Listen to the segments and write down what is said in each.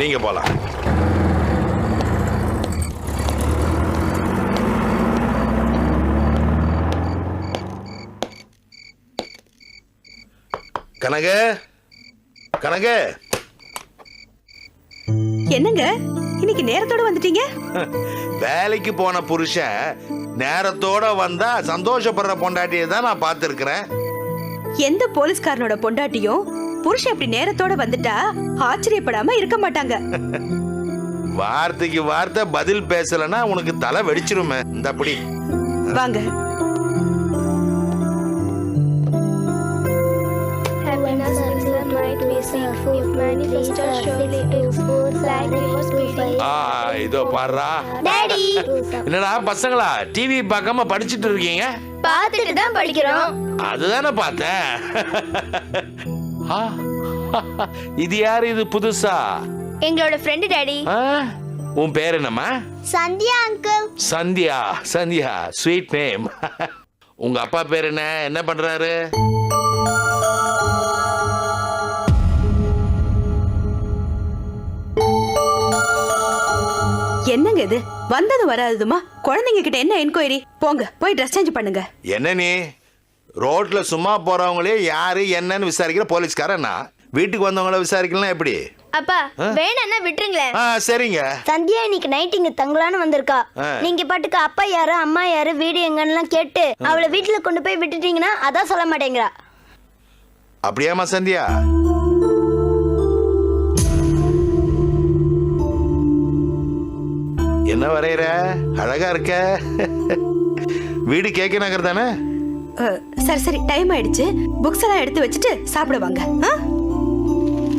நீங்க போலாம். கனகு, கனகு. என்னங்க இன்னைக்கு நேரத்தோட வந்துட்டீங்க? வேலைக்கு போன புருஷன் நேரத்தோட வந்தா சந்தோஷப்படுற பொண்டாட்டியை தான் நான் பார்த்திருக்கிறேன். எந்த போலீஸ்காரனோட பொண்டாட்டியும் புருஷன் இப்படி நேரத்தோட வந்துட்டா ஆச்சரியப்படாம இருக்க மாட்டாங்க. வார்த்தைக்கு வார்த்தை பதில் பேசலன்னா உனக்கு தலை வெடிச்சிருமே. இந்த அப்படி வாங்க. இதோ பாருடா. என்னடா பசங்களா டிவி பார்க்காம படிச்சிட்டு இருக்கீங்க? பார்த்துட்டு தான் படிக்கிறோம். அதுதானே பார்த்தேன். இது யாரு? இது புதுசா? எங்களோட ஃப்ரெண்ட் டாடி. உன் பேர் என்னம்மா? Sandhya uncle. Sandhya. Sandhya sweet name. உங்க அப்பா பேர் என்ன? என்ன பண்றாரு? என்னங்க இது வந்தது வராதுமா? குழந்தைங்க கிட்ட என்ன என்கொயரி? போங்க போய் ட்ரெஸ் சேஞ்ச் பண்ணுங்க. என்ன நீ ரோட்ல சும்மா போறவங்களே யாரு என்னன்னு விசாரிக்கிற போலீஸ்காரனா? வீட்டுக்கு வந்தவங்கள விசாரிக்கலாம் எப்படி? அப்பா வேணா விட்டுருங்களேன். சரிங்க. சந்தியா இன்னைக்கு நைட் இங்க தங்கலான்னு வந்திருக்கா. நீங்க பாட்டுக்கு அப்பா யாரு அம்மா யாரு வீடு எங்கன்னு கேட்டு அவளை வீட்டுல கொண்டு போய் விட்டுட்டீங்கன்னா அதான் சொல்ல மாட்டேங்கிறா. அப்படியாமா சந்தியா? என்ன வரையற? அழகா இருக்க. வீடு கேக்க நகர் தானே? சரி சரி டைம் ஆயிடுச்சு. புக்ஸ் எல்லாம் எடுத்து வச்சுட்டு சாப்பிட வாங்க.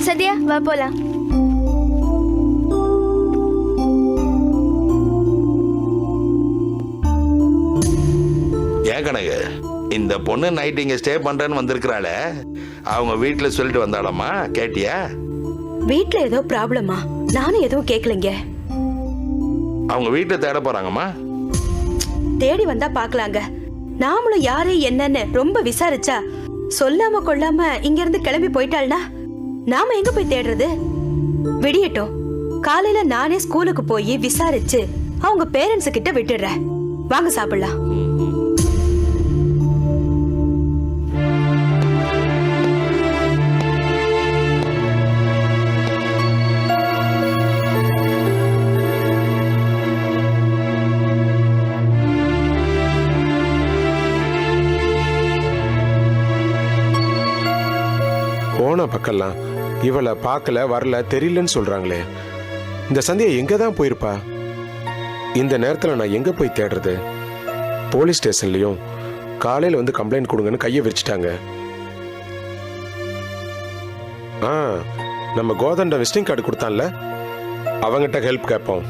சந்தியா வா போலாம். ஏன் கணக்கு இந்த பொண்ணு நைட் இங்க ஸ்டே பண்றேன்னு வந்திருக்கிறாளே, அவங்க வீட்டுல சொல்லிட்டு வந்தாளம்மா, கேட்டியா? வீட்டுல ஏதோ ப்ராப்ளமா? நானும் எதுவும் கேட்கலங்க. அவங்க வீட்டுல தேட போறாங்கம்மா. தேடி வந்தா பாக்கலாங்க. நாமளும் யாரு என்னன்னு ரொம்ப விசாரிச்சா சொல்லாம கொள்ளாம இங்க இருந்து கிளம்பி போயிட்டாள்னா நாம எங்க போய் தேடுறது? விடியட்டும். காலையில நானே ஸ்கூலுக்கு போய் விசாரிச்சு அவங்க பேரண்ட்ஸ் கிட்ட விட்டுடுறேன். வாங்க சாப்பிடலாம். போன பக்கம்லாம் இவளை பார்க்கல வரல தெரியலன்னு சொல்றாங்களே. இந்த சந்தியா எங்க தான் போயிருப்பா? இந்த நேரத்தில் நான் எங்க போய் தேடுறது? போலீஸ் ஸ்டேஷன்லயும் காலையில் வந்து கம்ப்ளைண்ட் கொடுங்கன்னு கையை விரிச்சிட்டாங்க. நம்ம கோதண்ட விசிட்டிங் கார்டு கொடுத்தான்ல, அவங்கிட்ட ஹெல்ப் கேட்போம்.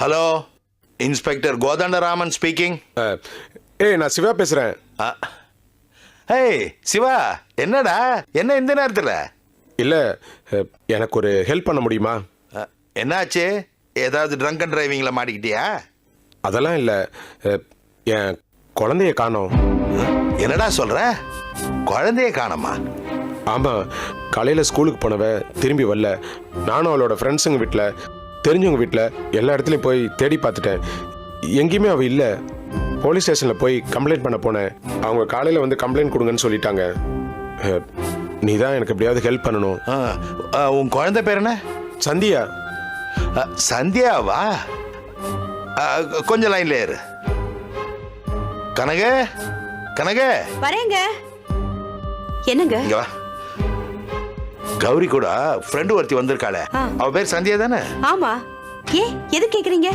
Hello, inspector Kothandaraman speaking. நான் சிவா பேசுறேன். ஏய் சிவா, என்னடா என்ன இந்த நேரத்தில்? இல்ல, எனக்கு ஒரு ஹெல்ப் பண்ண முடியுமா? என்னாச்சு? ஏதாவது ட்ரங்க் அண்ட் டிரைவிங்ல மாட்டிக்கிட்டியா? அதெல்லாம் இல்ல, என் குழந்தைய காணோம். என்னடா சொல்ற? குழந்தைய காணோமா? ஆமா, காலையில ஸ்கூலுக்கு போனவ திரும்பி வரல. நானும் அவளோட ஃப்ரெண்ட்ஸுங்க வீட்டில், தெரிஞ்சவங்க வீட்டில் எல்லா இடத்துலையும் போய் தேடி பார்த்துட்டேன். எங்கேயுமே அவள் இல்லை. போலீஸ் ஸ்டேஷனில் போய் கம்ப்ளைண்ட் பண்ண போனேன். அவங்க காலையில் வந்து கம்ப்ளைண்ட் கொடுங்கன்னு சொல்லிட்டாங்க. நீ தான் எனக்கு எப்படியாவது ஹெல்ப் பண்ணணும். உன் குழந்தை பேர் என்ன? சந்தியா. சந்தியாவா? கொஞ்சம் லைன்ல ஏறு. கனக கனக வரேங்க. என்னங்க? இங்க வா. கௌரி கூட ஃப்ரெண்டு ஒருத்தி வந்திருக்காளே, அவ பேர் சந்தியா தானே? ஆமா. ஏ எது கேக்குறீங்க?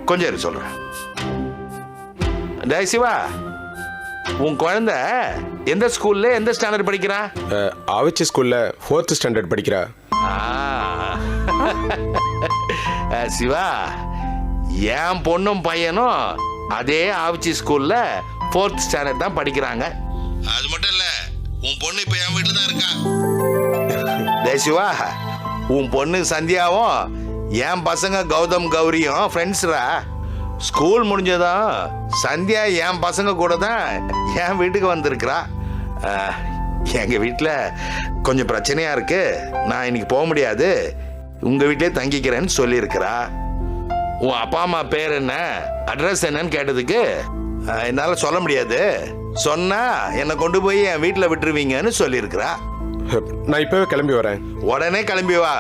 கொஞ்சம் இரு சொல்றேன். டேய் சிவா, உன் குழந்தை எந்த ஸ்கூல்ல எந்த ஸ்டாண்டர்ட் படிக்கிறா? ஆவிச்சி ஸ்கூல்ல 4th ஸ்டாண்டர்ட் படிக்கிறா. சிவா, என் பொண்ணும் பையனும் அதே ஆவிச்சி ஸ்கூல்ல 4th ஸ்டாண்டர்ட் தான் படிக்கிறாங்க. அது மட்டும் இல்ல, உன் பொண்ணு இப்ப என் வீட்டுல தான் இருக்கா. டேய் சிவா, உன் பொண்ணு சந்தியாவும் என் பசங்க கௌதம் கௌரியும் ஃப்ரெண்ட்ஸ்ரா. ஸ்கூல் முடிஞ்சதும் சந்தியா என் பசங்க கூட தான் என் வீட்டுக்கு வந்திருக்கிறா. எங்க வீட்டில் கொஞ்சம் பிரச்சனையா இருக்கு, நான் இன்னைக்கு போக முடியாது, உங்க வீட்டிலே தங்கிக்கிறேன்னு சொல்லியிருக்கிறா. உன் அப்பா அம்மா பேர் என்ன, அட்ரஸ் என்னன்னு கேட்டதுக்கு என்னால சொல்ல முடியாது, சொன்னா என்னை கொண்டு போய் என் வீட்டில் விட்டுருவீங்கன்னு சொல்லியிருக்கிறா. நான் இப்பவே கிளம்பி வரேன். உடனே கிளம்பி வா.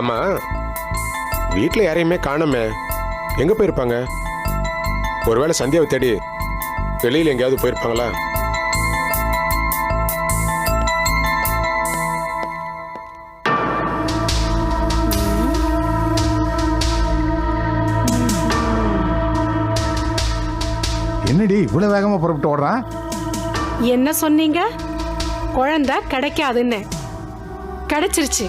ஆமா, வீட்டில் யாரையுமே காணோமே, எங்க போயிருப்பாங்க? ஒருவேளை சந்தியாவை தேடி வெளியில் எங்கேயாவது போயிருப்பாங்களா? என்னடி இவ்வளவு வேகமா புறப்பட்டு ஓடுறான்? என்ன சொன்னீங்க? குழந்தை கிடைக்காதுன்னு. கிடைச்சிருச்சு.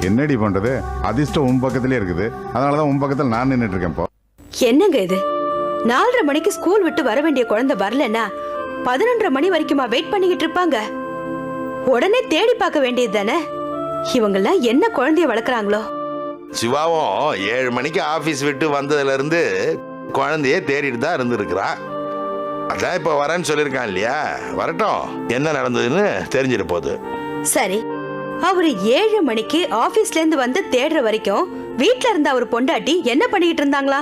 என்னடி பண்றது, அதிர்ஷ்டம் உன் பக்கத்திலே இருக்குது, அதனாலதான் உன் பக்கத்தில் நான் நின்றுட்டு இருக்கேன். இப்போ என்னங்க இது? 4:30 மணிக்கு ஸ்கூல் விட்டு வர வேண்டிய குழந்தை வரலன்னா 11:30 மணி வரைக்குமா வெயிட் பண்ணிக்கிட்டு இருப்பாங்க? உடனே தேடி பார்க்க வேண்டியது தானே. இவங்கெல்லாம் என்ன குழந்தைய வளர்க்குறாங்களோ. சிவாவும் 7 மணிக்கு ஆபீஸ் விட்டு வந்ததுல இருந்து குழந்தைய தேடிட்டு தான் இருந்திருக்கிறா. அதான் இப்ப வரேன்னு சொல்லியிருக்கான் இல்லையா, வரட்டும், என்ன நடந்ததுன்னு தெரிஞ்சிட போகுது. சரி, அவரு 7 மணிக்கு ஆபீஸ்ல இருந்து வந்து தேடுற வரைக்கும் வீட்ல இருந்த அவர் பொண்டாட்டி என்ன பண்ணிட்டு இருந்தாங்களா?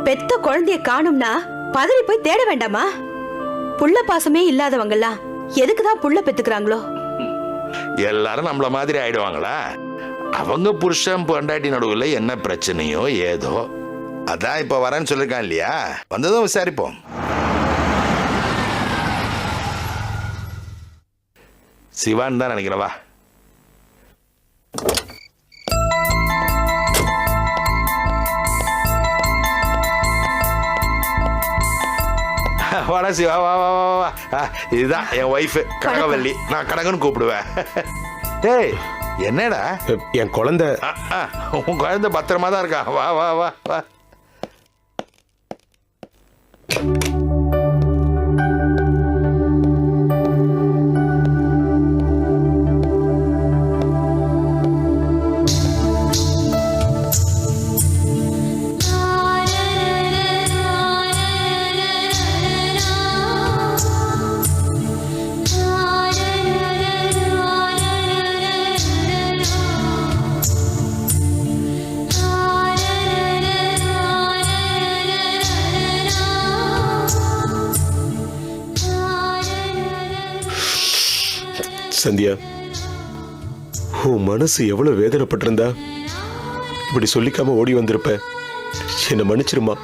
பெத்த குழந்தைய காணும்னா பதறி போய் தேட வேண்டாமா? புள்ள பாசமே இல்லாதவங்கலாம் எதுக்குதான் புள்ள பெத்துக்கிறாங்களோ? எல்லாரும் நம்மள மாதிரி ஆயிடுவாங்களா? அவங்க புருஷன் பொண்டாட்டி நடுவுல என்ன பிரச்சனையோ ஏதோ, அதான் இப்ப வரேன்னு சொல்லிருக்கான் இல்லையா, வந்ததும் விசாரிப்போம். சிவான் தான் நினைக்கிறவா. வாடா சிவா, வா வா வா வா. இதுதான் என் ஒய்ஃப் கடகவல்லி, நான் கடகன்னு கூப்பிடுவேன். டேய், என்னடா? என் குழந்தை. உன் குழந்தை பத்திரமா தான் இருக்கா. வா வா வா வா. சந்தியா, உன் மனசு எவ்வளவு வேதனைப்பட்டிருந்தா இப்படி சொல்லிக்காம ஓடி வந்திருப்ப. என்ன மன்னிச்சிருமா.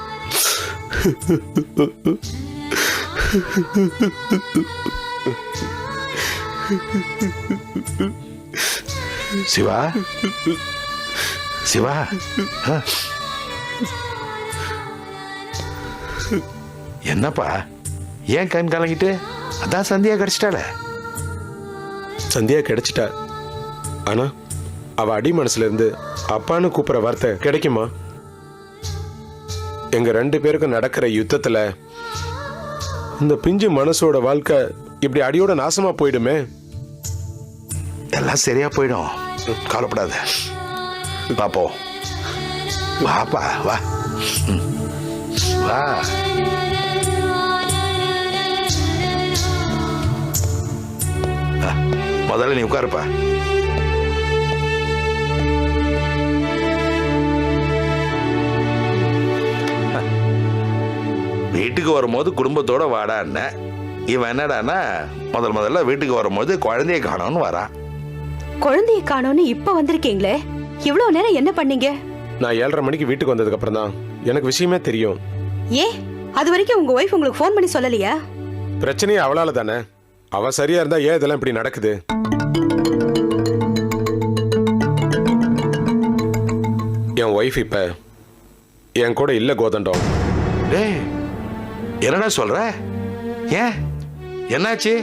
சிவா, சிவா, என்னப்பா ஏன் கண் கலங்கிட்டு? அதான் சந்தியா கிடைச்சிட்டாளே. சந்தியா கிடைச்சிட்டா, ஆனா அவ அடி மனசுல இருந்து அப்பான்னு கூப்பிடுற வார்த்தை கிடைக்குமா? எங்க 2 பேருக்கும் நடக்கிற யுத்தத்துல இந்த பிஞ்சு மனசோட வாழ்க்கை இப்படி அடியோட நாசமா போயிடுமே. எல்லாம் சரியா போயிடும், கவலைப்படாத. பாப்போம், வாப்பா வா. வா. முதல்ல நீ உட்காருப்பா. வீட்டுக்கு வரும்போது குடும்பத்தோட வாடான்னு, இவன் என்னடான்னா முதல்ல வீட்டுக்கு வரும்போது குழந்தைய காணோன்னு வரான். குழந்தைய காணோன்னு இப்ப வந்திருக்கீங்களே, இவ்வளவு நேரம் என்ன பண்ணீங்க? நான் 7:30 மணிக்கு வீட்டுக்கு வந்ததுக்கு அப்புறம் தான் எனக்கு விஷயமே தெரியும். ஏன் அது வரைக்கும் உங்க ஒய்ஃப் உங்களுக்கு ஃபோன் பண்ணி சொல்லலையா? பிரச்சனையே அவளால தானே. அவ சரியா இருந்தா ஏன் இதெல்லாம் இப்படி நடக்குது? என் ஒய்ஃப் இப்ப என் கூட இல்ல கோதண்டம். டேய், என்னடா சொல்ற? ஏன் என்னாச்சு?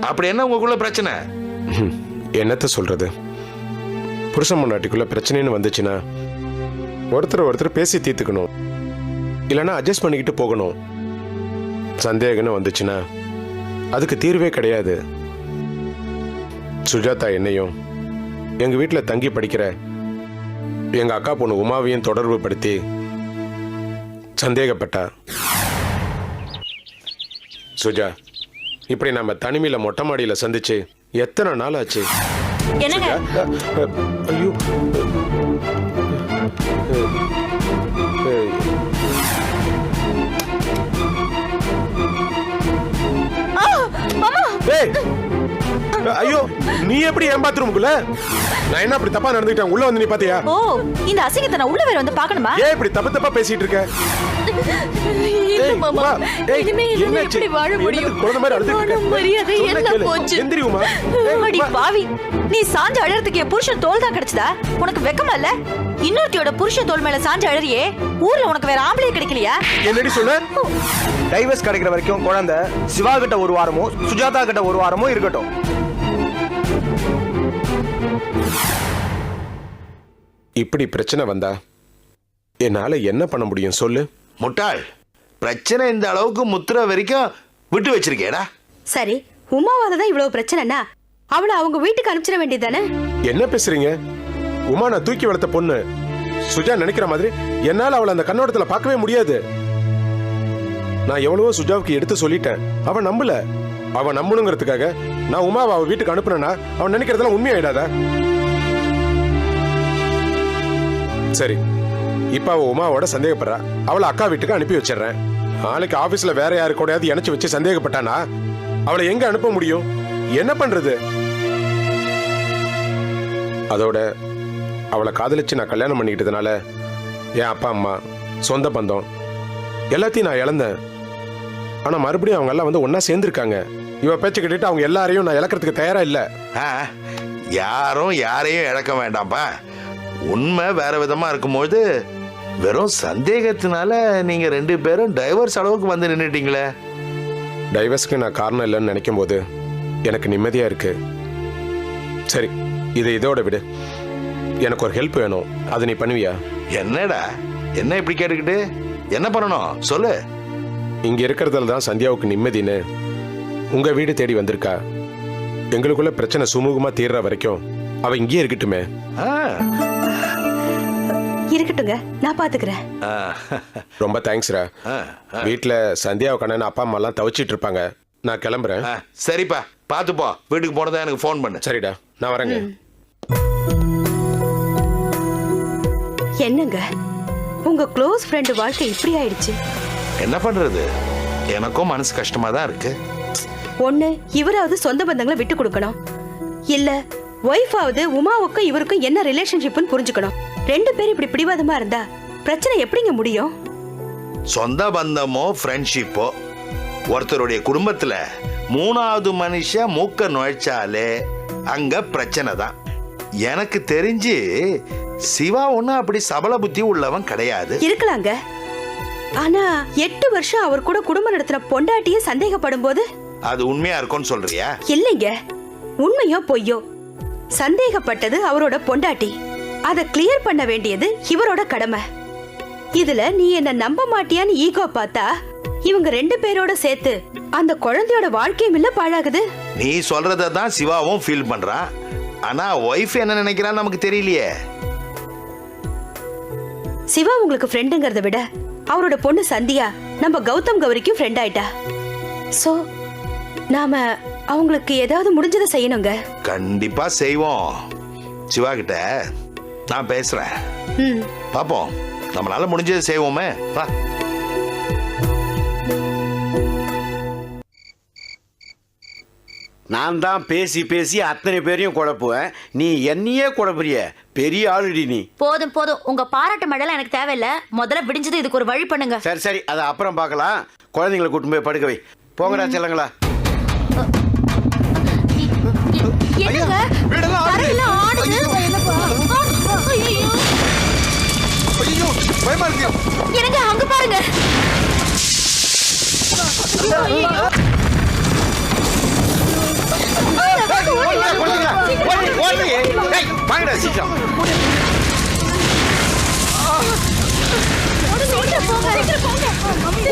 அப்படி என்ன உங்களுக்குள்ள பிரச்சனை? என்னத்த சொல்றது, புருஷன் பொண்டாட்டிக்குள்ள பிரச்சனைன்னு வந்துச்சுன்னா ஒருத்தர் பேசி தீர்த்துக்கணும், இல்லைன்னா அட்ஜஸ்ட் பண்ணிக்கிட்டு போகணும். சந்தேகம்னு வந்துச்சுன்னா அதுக்கு தீர்வே கிடையாது. சுஜாதா என்னையும் எங்க வீட்டில் தங்கி படிக்கிற எங்க அக்கா பொண்ணு உமாவையும் தொடர்பு படுத்தி சந்தேகப்பட்டா. சுஜா, இப்படி நம்ம தனிமையில மொட்டை மாடியில சந்திச்சு எத்தனை நாள் ஆச்சு? என்னங்க? ஐயோ, ஏய், ஐயோ, நீ எப்படி என் பாத்ரூமுக்குள்ள? நான் என்ன அப்படி தப்பா நடந்துக்கிட்டேன்? உள்ள வந்து நீ பாத்தியா? ஓ, இந்த அசிங்கத்தை நான் உள்ள வேற வந்து பார்க்கணுமா? ஏன் இப்படி தப்பா பேசிட்டு இருக்க? இல்ல மாமா, இனிமே என்னால எப்படி வாழ முடியும்? மரியாதை எல்லாம் போச்சு. எந்திரியுமா? அடி பாவி, நீ சாஞ்ச அழறதுக்கு என் புருஷன் தோல் தான் கிடைச்சதா? உனக்கு வெக்கமா இல்ல? இன்னொருத்தியோட புருஷன் தோல் மேல சாஞ்ச அழறியே, ஊர்ல உனக்கு வேற ஆம்பளையே கிடைக்கலையா? என்னடி சொல்ல? டைவர்ஸ் கிடைக்கிற வரைக்கும் குழந்தை சிவா கிட்ட ஒரு வாரமோ சுஜாதா கிட்ட ஒரு வாரமோ இருக்கட்டும். இப்படி பிரச்சனை வந்தா என்னால என்ன பண்ண முடியும் சொல்லு? முட்டாள், பிரச்சனை இந்த அளவுக்கு முத்துற வரைக்கும் விட்டு வச்சிருக்கேடா. சரி, உமாவால தான் இவ்வளவு பிரச்சனைனா அவளை அவங்க வீட்டுக்கு அனுப்பிச்சிட வேண்டியதானே? என்ன பேசுறீங்க? உமா நான் தூக்கி வளர்த்த பொண்ணு. சுஜா நினைக்கிற மாதிரி என்னால அவளை அந்த கண்ணோட்டத்துல பார்க்கவே முடியாது. நான் எவ்வளவோ சுஜாவுக்கு எடுத்து சொல்லிட்டேன், அவன் நம்பல. அவன் நம்பணுங்கிறதுக்காக நான் உமாவை அவ வீட்டுக்கு அனுப்புனா அவன் நினைக்கிறதெல்லாம் உண்மையாயிடாதா? சரி, இப்ப அவ உமாவோட சந்தேகப்படுறா, அவளை அக்கா வீட்டுக்கு அனுப்பி வச்சிடறேன். நாளைக்கு ஆபீஸ்ல வேற யாரு கூடயாவது இணைச்சு வச்சு சந்தேகப்பட்டானா அவளை எங்க அனுப்ப முடியும்? என்ன பண்றது? அதோட அவளை காதலிச்சு நான் கல்யாணம் பண்ணிக்கிட்டதுனால என் அப்பா அம்மா, சொந்த பந்தம் எல்லாத்தையும் நான் இழந்தேன். ஆனா மறுபடியும் அவங்க எல்லாம் வந்து ஒன்னா சேர்ந்துருக்காங்க. இவ பேச்சு கேட்டுட்டு அவங்க எல்லாரையும் நான் இழக்கிறதுக்கு தயாரா இல்ல. யாரும் யாரையும் இழக்க வேண்டாம்ப்பா. உண்மை வேற விதமா இருக்கும்போது வெறும் சந்தேகத்தினால நீங்க 2 பேரும் டைவர்ஸ் அளவுக்கு வந்து நின்னுட்டீங்களே. டைவர்ஸ்க்கு நான் காரணம் இல்லைன்னு நினைக்கும் போது எனக்கு நிம்மதியா இருக்கு. சரி, இதை இதோட விடு. எனக்கு ஒரு ஹெல்ப் வேணும், அது நீ பண்ணுவியா? என்னடா, என்ன இப்படி கேட்டுக்கிட்டு? என்ன பண்ணணும் சொல்லு. இங்க இருக்கிறதுல தான் சந்தியாவுக்கு நிம்மதின்னு உங்க வீடு தேடி வந்திருக்கா. எங்களுக்குள்ள பிரச்சனை சுமூகமா தீர்ற வரைக்கும் அவ இங்கேயே இருக்கட்டுமே. இருக்கட்டுங்க, நான் பாத்துக்கிறேன். ரொம்ப தேங்க்ஸ்ரா. வீட்டுல சந்தியாவை கண்ணன் அப்பா அம்மா எல்லாம் தவிச்சிட்டு இருப்பாங்க. நான் கிளம்புறேன். சரிப்பா, பாத்துப்போ. வீட்டுக்கு போனதா எனக்கு ஃபோன் பண்ணு. சரிடா, நான் வரேங்க. என்னங்க, உங்க க்ளோஸ் ஃப்ரெண்ட் வாழ்க்கை இப்படி ஆயிடுச்சு. என்ன பண்றது, எனக்கும் மனசு கஷ்டமா தான் இருக்கு. ஒண்ணு, இவராவது சொந்த பந்தங்களை விட்டு கொடுக்கணும், இல்ல ஒய்ஃபாவது உமாவுக்கும் இவருக்கும் என்ன ரிலேஷன்ஷிப்னு புரிஞ்சுக்கணும். 2 பேரும் இப்படி பிடிவாதமா இருந்தா பிரச்சனை எப்படிங்க முடியும்? சொந்த பந்தமோ ஃப்ரெண்ட்ஷிப்போ ஒருத்தருடைய குடும்பத்துல 3வது மனுஷன் மூக்க நுழைச்சாலே அங்க பிரச்சனை தான். எனக்கு தெரிஞ்சு சிவா ஒன்னும் அப்படி சபல புத்தி உள்ளவன் கிடையாது. இருக்கலாங்க, ஆனா 8 வருஷம் அவர் கூட குடும்பம் நடத்தின பொண்டாட்டியே சந்தேகப்படும் போது அது உண்மையா இருக்கும்னு சொல்றியா? இல்லைங்க, உண்மையோ பொய்யோ சந்தேகப்பட்டது அவரோட பொண்டாட்டி. அதை கிளியர் பண்ண வேண்டியது இவரோட கடமை. இதுல நீ என்ன நம்ப மாட்டியான்னு ஈகோ பார்த்தா இவங்க 2 பேரோட சேர்த்து அந்த குழந்தையோட வாழ்க்கையும் இல்ல பாழாகுது. நீ சொல்றத தான் சிவாவும் ஃபீல் பண்றான். ஆனா ஒய்ஃப் என்ன நினைக்கிறான்னு நமக்கு தெரியலையே. சிவா உங்களுக்கு ஃப்ரெண்டுங்கிறத விட அவரோட பொண்ணு சந்தியா நம்ம கௌதம் கௌரிக்கும் ஃப்ரெண்ட் ஆயிட்டா. சோ நாம அவங்களுக்கு ஏதாவது முடிஞ்சதை செய்யணுங்க. கண்டிப்பா செய்வோம். சிவா கிட்ட நான் பேசுறேன். பாப்போம், நம்மளால முடிஞ்சதை செய்வோமே. வா. நான் தான் பேசி பேசி அத்தனை பேரையும் குழப்புவேன், நீ என்னையே குழப்புறிய. பெரிய ஆளுடி நீ. போதும் போதும், உங்க பாராட்டு மழைலாம் எனக்கு தேவையில்ல. முதல்ல விடிஞ்சது இதுக்கு ஒரு வழி பண்ணுங்க. சரி சரி, அதை அப்புறம் பார்க்கலாம். குழந்தைங்களை கூட்டிட்டு போய் படுக்க வை. போங்கடா செல்லங்களா. என்னங்க தரையெல்லாம் ஆடுது. ஐயோ, பயமா இருக்கு. என்னங்க அங்க பாருங்க. வந்துட்டான்.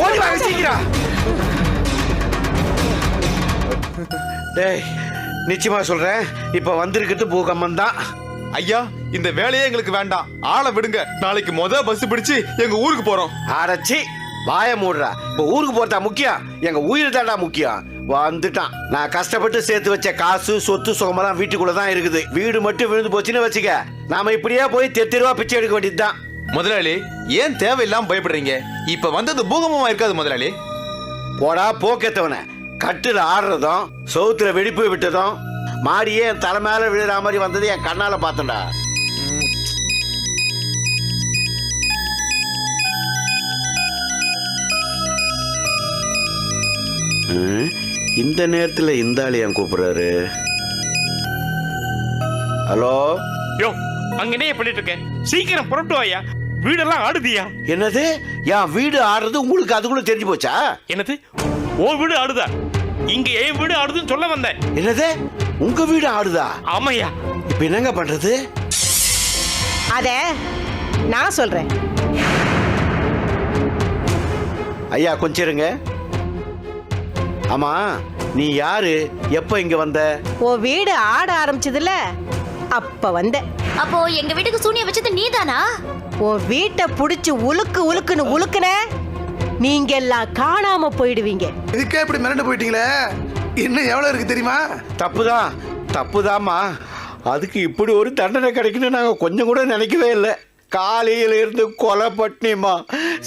ஓடி வாங்க சீக்கிரம். டேய் நிச்சயமா சொல்றேன், இப்ப வந்திருக்கிறது பூகம்பம் தான். ஐயா இந்த வேலையே எங்களுக்கு வேண்டாம், ஆளை விடுங்க. நாளைக்கு பஸ் பிடிச்சு எங்க ஊருக்கு போறோம். அடைச்சி வாய மூடுறா. இப்ப ஊருக்கு போறதா முக்கியம், எங்க உயிர் தாண்டா முக்கியம். வந்துட்டான். நான் கஷ்டப்பட்டு சேர்த்து வச்ச காசு சொத்து சுகமெல்லாம் வீட்டுக்குள்ளதான் இருக்குது. வீடு மட்டும் விழுந்து போச்சுன்னு வச்சுக்க, நாம இப்படியே போய் தெருவா பிச்சை எடுக்க வேண்டியதுதான். முதலாளி ஏன் தேவையில்லாம பயப்படுறீங்க? இப்ப வந்தது பூகம்பமா இருக்காது முதலாளி. போடா போக்கத்தவன. கட்டுல ஆடுறதும் சவுத்துல வெடிப்பு விட்டதும் மாடியே என் தலை மேல விழுற மாதிரி வந்தது என் கண்ணால பார்த்தேன்டா. இந்த நேரத்துல இந்த ஆளு ஏன் கூப்பிடுறாரு? ஹலோ, யோ அங்க என்ன பண்ணிட்டு இருக்கேன்? சீக்கிரம் புறப்பட்டு வாயா, வீடெல்லாம் ஆடுதியா. என்னது என் வீடு ஆடுறது உங்களுக்கு அதுக்குள்ள தெரிஞ்சு போச்சா? என்னது ஓ வீடு ஆடுதா? இங்க என் வீடு ஆடுதுன்னு சொல்ல வந்தேன். என்னது உங்க வீடு ஆடுதா? ஆமையா. இப்ப என்னங்க பண்றது? அத நான் சொல்றேன். ஐயா கொஞ்சம் இருங்க. ஆமா நீ யாரு, எப்ப இங்க வந்த? உன் வீடு ஆட ஆரம்பிச்சதுல அப்ப வந்த. அப்போ எங்க வீட்டுக்கு சூனிய வச்சது நீதானா? உன் வீட்டை புடிச்சு உலுக்கு உலுக்குன்னு உலுக்குன நீங்க எல்லாம் காணாம போயிடுவீங்க. இதுக்கே இப்படி மிரண்டு போயிட்டீங்களே, இன்னும் எவ்வளவு இருக்கு தெரியுமா? தப்புதான் தப்புதாம்மா. அதுக்கு இப்படி ஒரு தண்டனை கிடைக்குன்னு நாங்க கொஞ்சம் கூட நினைக்கவே இல்லை. காலையில இருந்து கொலை பட்டினிமா,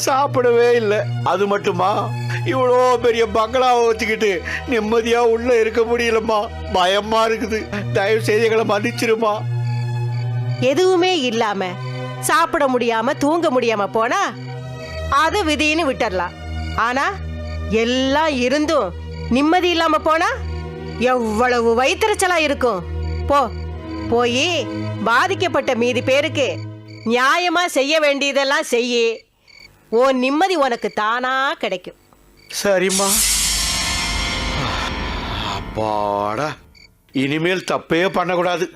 சாப்பிடவே இல்லை. அது மட்டுமா, இவ்வளோ பெரிய பங்களாவை வச்சுக்கிட்டு நிம்மதியா உள்ள இருக்க முடியலம்மா. பயமா இருக்குது. தயவு செய்து எங்களை மன்னிச்சிருமா. எதுவுமே இல்லாம சாப்பிட முடியாம தூங்க முடியாம போனா அது விதின்னு விட்டுறலாம். ஆனா எல்லாம் இருந்தும் நிம்மதி இல்லாம போனா எவ்வளவு வயிற்றுச்சலா இருக்கும். போய் பாதிக்கப்பட்ட மீதி பேருக்கு நியாயமா செய்ய வேண்டியதெல்லாம் செய்யி. உன் நிம்மதி உனக்கு தானா கிடைக்கும். சரிம்மா. அப்பாடா, இனிமேல் தப்பே பண்ணக்கூடாது.